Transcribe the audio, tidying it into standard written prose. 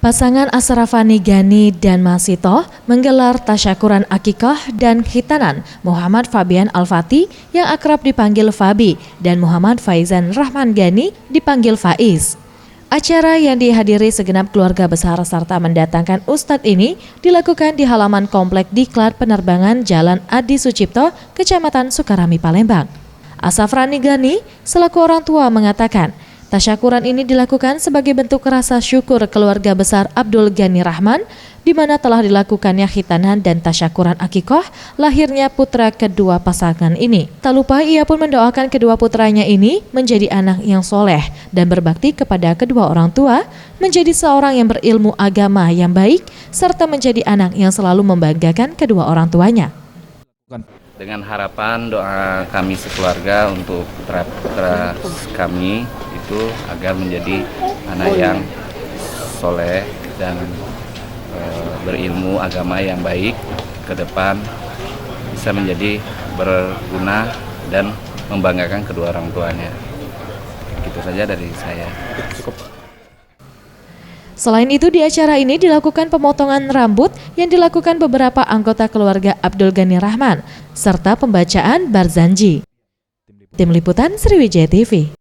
Pasangan Asrafani Gani dan Masito menggelar tasyakuran akikah dan khitanan Muhammad Fabian Al-Fati yang akrab dipanggil Fabi dan Muhammad Faizan Rahman Gani dipanggil Faiz. Acara yang dihadiri segenap keluarga besar serta mendatangkan ustadz ini dilakukan di halaman komplek Diklat Penerbangan Jalan Adi Sucipto, Kecamatan Sukarami, Palembang. Asrafani Gani selaku orang tua mengatakan, tasyakuran ini dilakukan sebagai bentuk rasa syukur keluarga besar Abdul Ghani Rahman, di mana telah dilakukannya khitanan dan tasyakuran akikah lahirnya putra kedua pasangan ini. Tak lupa ia pun mendoakan kedua putranya ini menjadi anak yang soleh dan berbakti kepada kedua orang tua, menjadi seorang yang berilmu agama yang baik, serta menjadi anak yang selalu membanggakan kedua orang tuanya. Dengan harapan doa kami sekeluarga untuk putra-putra kami itu agar menjadi anak yang soleh dan berilmu agama yang baik, ke depan bisa menjadi berguna dan membanggakan kedua orang tuanya. Gitu saja dari saya. Selain itu, di acara ini dilakukan pemotongan rambut yang dilakukan beberapa anggota keluarga Abdul Ghani Rahman serta pembacaan barzanji. Tim Liputan Sriwijaya TV.